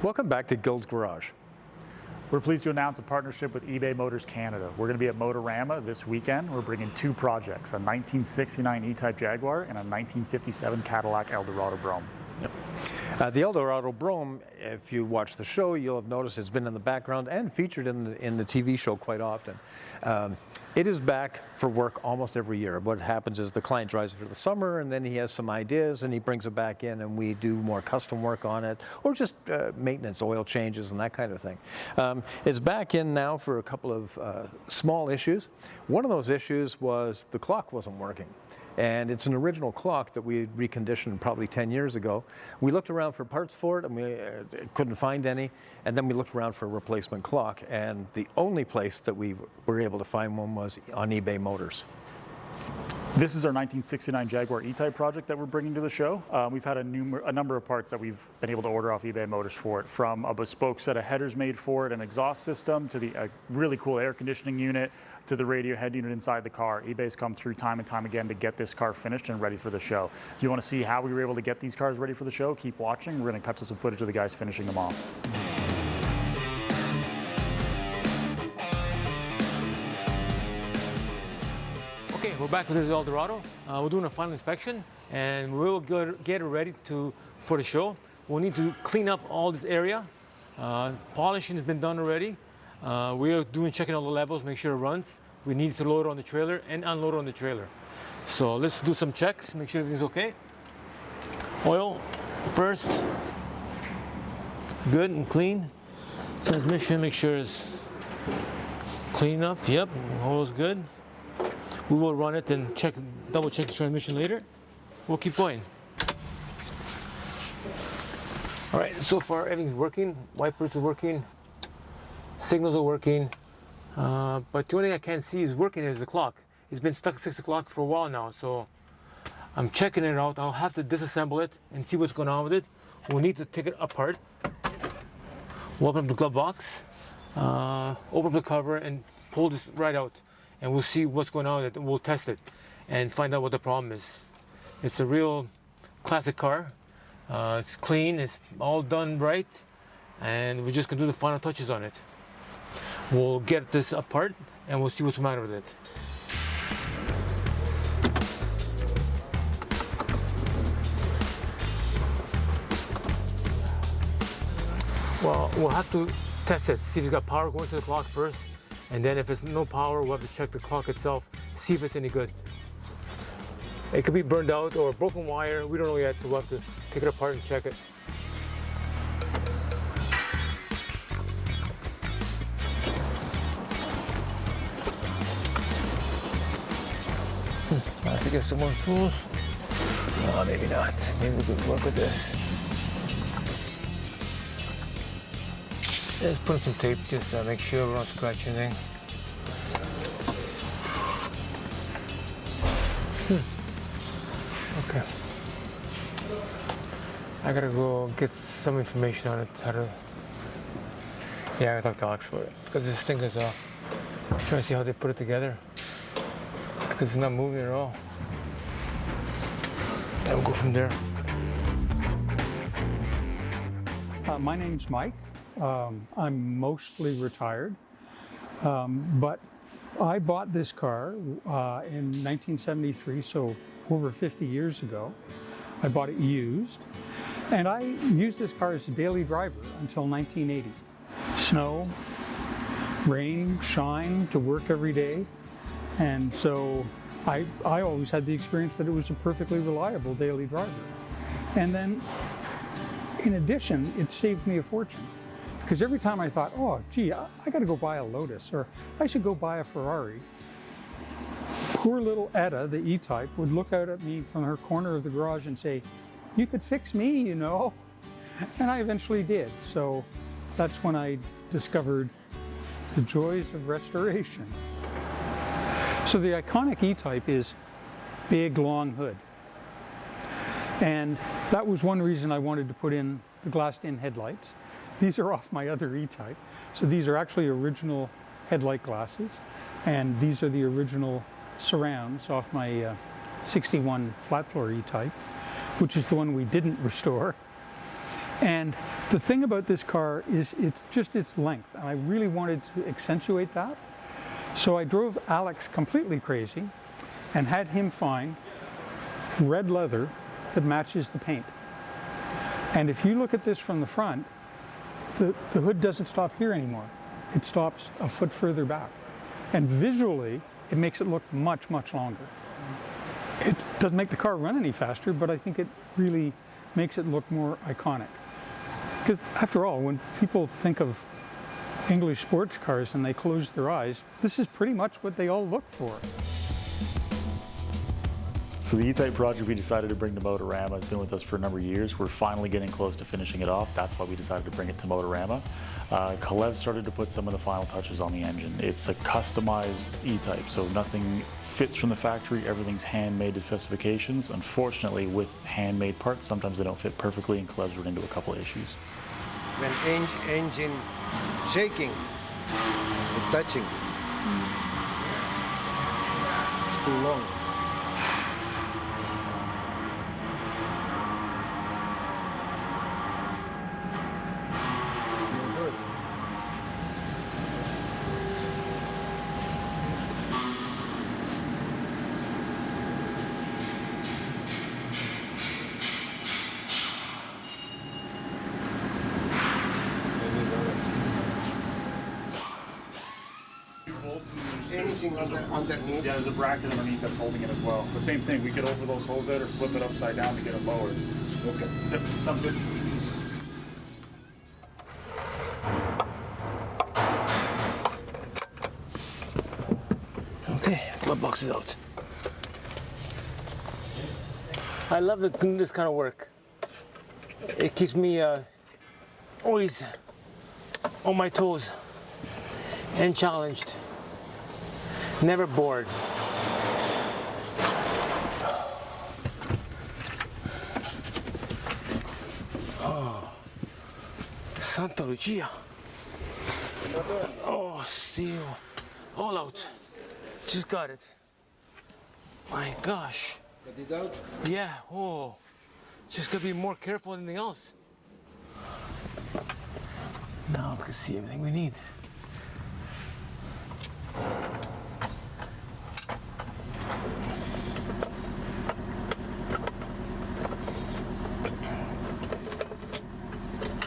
Welcome back to Guild's Garage. We're pleased to announce a partnership with eBay Motors Canada. We're going to be at Motorama this weekend. We're bringing two projects, a 1969 E-Type Jaguar and a 1957 Cadillac Eldorado Brougham. The Eldorado Brougham, if you watch the show, you'll have noticed it's been in the background and featured in the TV show quite often. It is back for work almost every year. What happens is the client drives it for the summer and then he has some ideas and he brings it back in and we do more custom work on it or just maintenance, oil changes and that kind of thing. It's back in now for a couple of small issues. One of those issues was the clock wasn't working. And it's an original clock that we had reconditioned probably 10 years ago. We looked around for parts for it and we couldn't find any. And then we looked around for a replacement clock. And the only place that we were able to find one was on eBay Motors. This is our 1969 Jaguar E Type project that we're bringing to the show. We've had a number of parts that we've been able to order off eBay Motors for it, from a bespoke set of headers made for it, an exhaust system, to the really cool air conditioning unit, to the radio head unit inside the car. eBay's come through time and time again to get this car finished and ready for the show. If you want to see how we were able to get these cars ready for the show, keep watching. We're going to cut to some footage of the guys finishing them off. Okay, we're back with this Eldorado. We're doing a final inspection and we'll get it ready for the show. We'll need to clean up all this area. Polishing has been done already. We are checking all the levels, make sure it runs. We need to load it on the trailer and unload it on the trailer. So let's do some checks, make sure everything's okay. Oil first. Good and clean. Transmission, make sure it's clean up. Yep, oil's good. We will run it and double check the transmission later. We'll keep going. All right, so far everything's working. Wipers are working. Signals are working. But the only thing I can't see is working is the clock. It's been stuck at 6 o'clock for a while now, so I'm checking it out. I'll have to disassemble it and see what's going on with it. We'll need to take it apart. We'll open up the glove box, open up the cover and pull this right out. And we'll see what's going on with it, and we'll test it and find out what the problem is. It's a real classic car. It's clean, it's all done right, and we're just gonna do the final touches on it. We'll get this apart and we'll see what's the matter with it. Well, we'll have to test it, see if it's got power going to the clock first. And then if it's no power, we'll have to check the clock itself, see if it's any good. It could be burned out or broken wire. We don't know yet, so we'll have to take it apart and check it. I have to get some more tools. No, maybe not. Maybe we could work with this. Let's put some tape just to make sure we don't scratch anything. Okay. I gotta go get some information on it. Yeah, I gotta talk to Alex about it. Because this thing is trying to see how they put it together. Because it's not moving at all. And we'll go from there. My name's Mike. I'm mostly retired, but I bought this car in 1973, so over 50 years ago. I bought it used, and I used this car as a daily driver until 1980. Snow, rain, shine, to work every day, and so I always had the experience that it was a perfectly reliable daily driver. And then, in addition, it saved me a fortune. Because every time I thought, oh, gee, I got to go buy a Lotus, or I should go buy a Ferrari, poor little Etta, the E-Type, would look out at me from her corner of the garage and say, you could fix me, you know. And I eventually did. So that's when I discovered the joys of restoration. So the iconic E-Type is big, long hood. And that was one reason I wanted to put in the glassed-in headlights. These are off my other E-Type. So these are actually original headlight glasses. And these are the original surrounds off my 61 flat floor E-Type, which is the one we didn't restore. And the thing about this car is it's just its length, and I really wanted to accentuate that. So I drove Alex completely crazy and had him find red leather that matches the paint. And if you look at this from the front, the hood doesn't stop here anymore. It stops a foot further back. And visually, it makes it look much, much longer. It doesn't make the car run any faster, but I think it really makes it look more iconic. Because after all, when people think of English sports cars and they close their eyes, this is pretty much what they all look for. So the E-Type project we decided to bring to Motorama has been with us for a number of years. We're finally getting close to finishing it off. That's why we decided to bring it to Motorama. Kalev started to put some of the final touches on the engine. It's a customized E-Type, so nothing fits from the factory. Everything's handmade to specifications. Unfortunately, with handmade parts, sometimes they don't fit perfectly, and Kalev's run into a couple of issues. When engine shaking, or touching, it's too long. Anything underneath? Yeah, there's a bracket underneath that's holding it as well. But same thing, we could over those holes out or flip it upside down to get it lowered. Okay. Yep, sounds good. Okay, glove box is out. I love this kind of work. It keeps me always on my toes and challenged. Never bored. Oh, Santa Lucia. Oh, steel. All out. Just got it. My gosh. Got it out? Yeah, oh. Just gotta be more careful than anything else. Now we can see everything we need.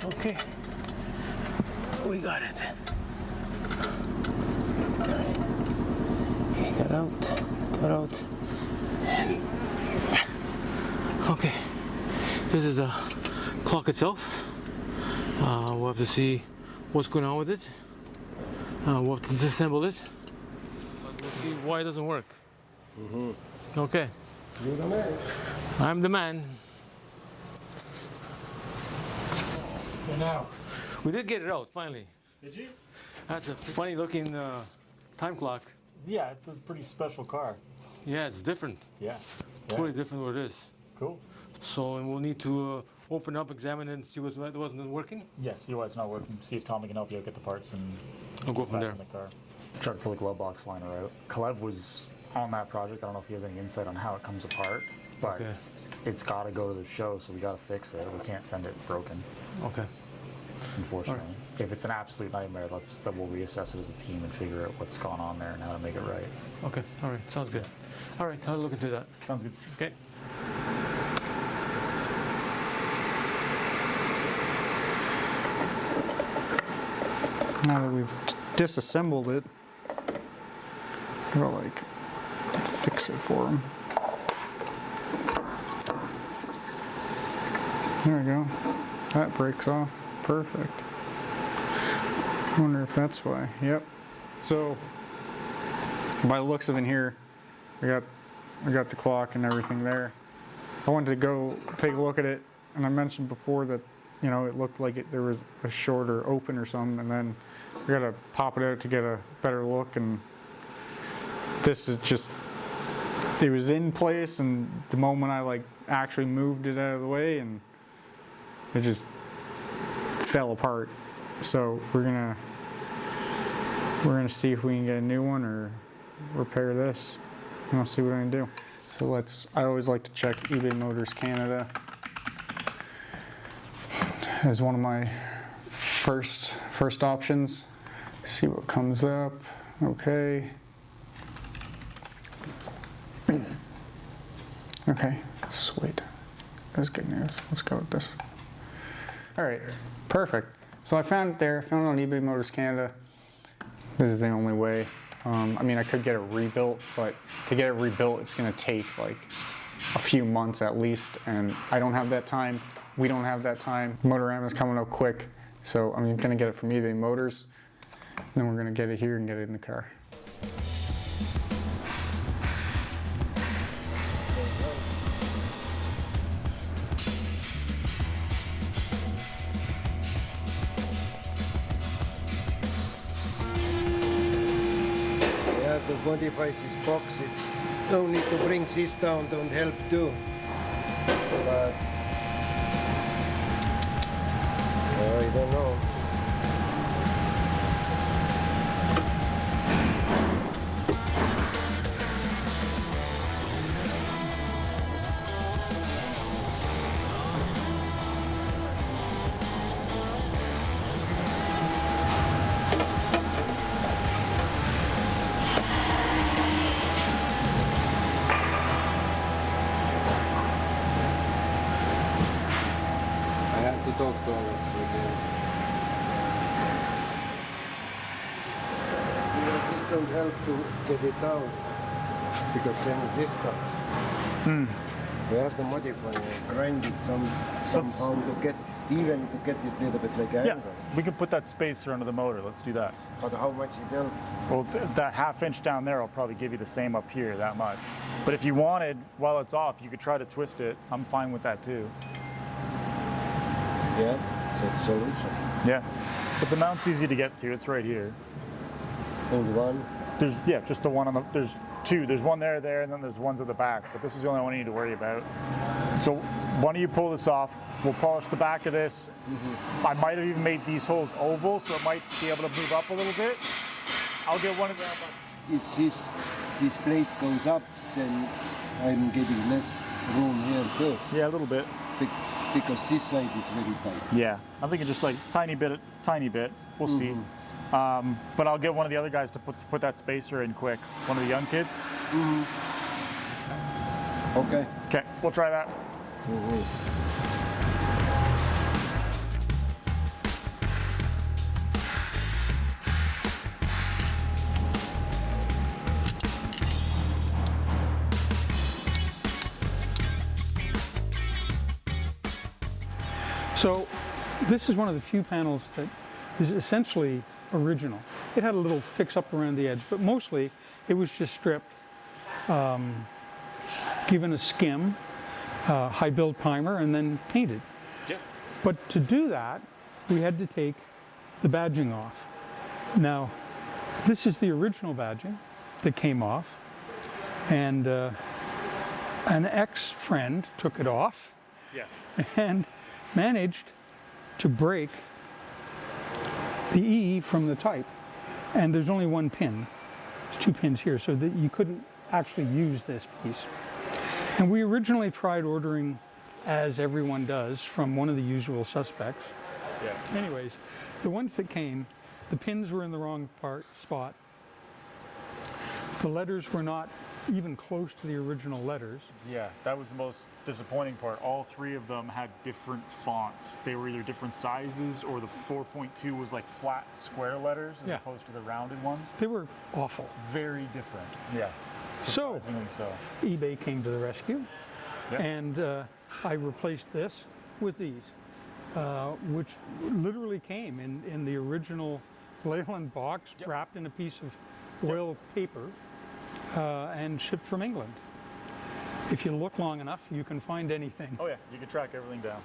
Okay, we got it. Okay, got out. Okay, this is the clock itself. We'll have to see what's going on with it. We'll have to disassemble it. We'll see why it doesn't work. Okay. You're the man. I'm the man. And now, We did get it out, finally. did you? That's a funny looking time clock. Yeah, it's a pretty special car. Yeah, it's different. Yeah. Totally different what it is. Cool. So we'll need to open up, examine it, and see what wasn't working. Yes, see why it's not working. See if Tommy can help you out, get the parts, and We'll go from back there. in the car. Try to pull the glove box liner out. Kalev was on that project. I don't know if he has any insight on how it comes apart, but Okay. it's got to go to the show, so we got to fix it. We can't send it broken, Okay. unfortunately. If it's an absolute nightmare, then we'll reassess it as a team and figure out what's gone on there and how to make it right. Okay. All right. Sounds good. All right. I'll look into that. Sounds good. Okay. Now that we've disassembled it, I'll fix it for him. There we go. That breaks off. Perfect. I wonder if that's why. Yep. So, by the looks of it here, we got the clock and everything there. I wanted to go take a look at it, and I mentioned before that, you know, it looked like there was a short or open or something, and then we got to pop it out to get a better look, and this is just, it was in place, and the moment I actually moved it out of the way, and it just fell apart. So we're gonna see if we can get a new one or repair this, and I'll see what I can do. So I always like to check eBay Motors Canada. as one of my first options. See what comes up. Okay. Okay, sweet. That's good news. Let's go with this. All right, perfect. So I found it there, found it on eBay Motors Canada. This is the only way. I mean, I could get it rebuilt, but to get it rebuilt, it's gonna take like a few months at least, and I don't have that time. We don't have that time. Motorama's coming up quick, so I'm gonna get it from eBay Motors, and then we're gonna get it here and get it in the car. To modify this box, it no need to bring this down, don't help too. But I don't know. To talk to us again. This don't help to get it out because then this comes. We have to modify and grind it somehow to get even to get it a little bit like Yeah, angle. we can put that spacer under the motor. Let's do that. But how much it help? Well, it's, that half-inch down there will probably give you the same up here, that much. But if you wanted, while it's off, you could try to twist it. I'm fine with that too. Yeah, that's a solution. Yeah, but the mount's easy to get to. It's right here. Only one. There's, yeah, just the one on the, there's two. There's one there, and then there's ones at the back. But this is the only one you need to worry about. So why don't you pull this off? We'll polish the back of this. I might have even made these holes oval, so it might be able to move up a little bit. I'll get one of them. If this plate goes up, then I'm getting less room here too. Yeah, a little bit. Because this side is very tight. Yeah, I'm thinking just like tiny bit. We'll see. But I'll get one of the other guys to put that spacer in quick. One of the young kids. Okay. Okay, we'll try that. So this is one of the few panels that is essentially original. It had a little fix up around the edge, but mostly it was just stripped, given a skim, high build primer, and then painted. Yep. But to do that, we had to take the badging off. Now, this is the original badging that came off, and an ex-friend took it off. Yes. And managed to break the E from the Type. And there's only one pin. There's two pins here, so that you couldn't actually use this piece. And we originally tried ordering, as everyone does, from one of the usual suspects. Yeah. Anyways, the ones that came, the pins were in the wrong spot. The letters were not even close to the original letters. Yeah, that was the most disappointing part. All three of them had different fonts. They were either different sizes, or the 4.2 was like flat square letters as Yeah. opposed to the rounded ones. They were awful. Very different. Yeah. So, Surprisingly so. eBay came to the rescue, Yep. and I replaced this with these, which literally came in the original Leyland box, Yep. wrapped in a piece of oil paper, and shipped from England. If you look long enough, you can find anything. Oh yeah, you can track everything down.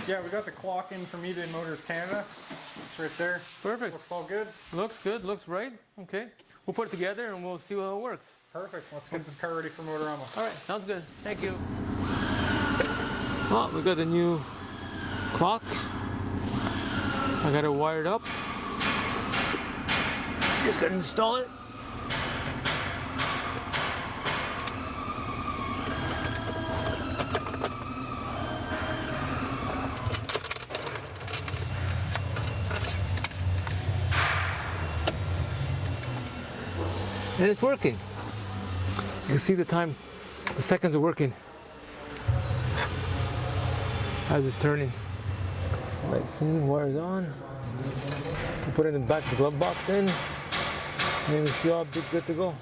Yeah, we got the clock in from eBay Motors Canada. It's right there. Perfect. Looks all good. Looks good, looks right. Okay. We'll put it together and we'll see how it works. Perfect. Let's get this car ready for Motorama. All right, sounds good. Thank you. Well, we got the new clock. I got it wired up. Just gotta install it. And it's working. You can see the time, the seconds are working as it's turning. Lights in, wires on. We put it in the back of the glove box in, and we should be good to go.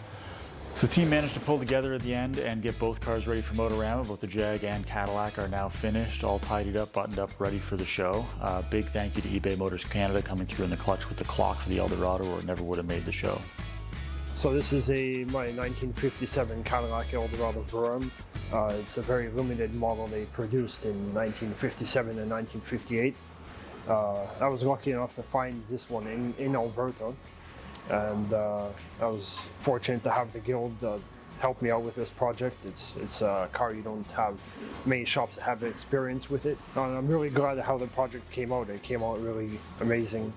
So the team managed to pull together at the end and get both cars ready for Motorama. Both the Jag and Cadillac are now finished, all tidied up, buttoned up, ready for the show. Big thank you to eBay Motors Canada coming through in the clutch with the clock for the Eldorado, or it never would have made the show. So this is my 1957 Cadillac Eldorado Brougham. It's a very limited model they produced in 1957 and 1958. I was lucky enough to find this one in Alberta, and I was fortunate to have the guild help me out with this project. It's a car you don't have many shops that have experience with it. And I'm really glad at how the project came out. It came out really amazing.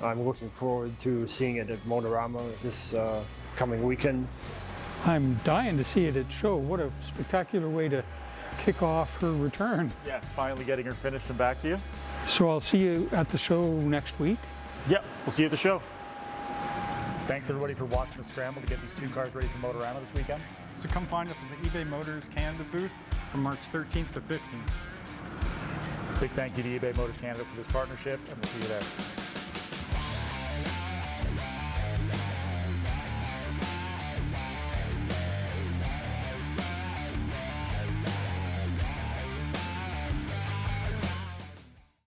I'm looking forward to seeing it at Motorama this coming weekend. I'm dying to see it at show. What a spectacular way to kick off her return. Yeah, finally getting her finished and back to you. So I'll see you at the show next week. Yep, we'll see you at the show. Thanks everybody for watching the scramble to get these two cars ready for Motorama this weekend. So come find us at the eBay Motors Canada booth from March 13th to 15th. Big thank you to eBay Motors Canada for this partnership, and we'll see you there.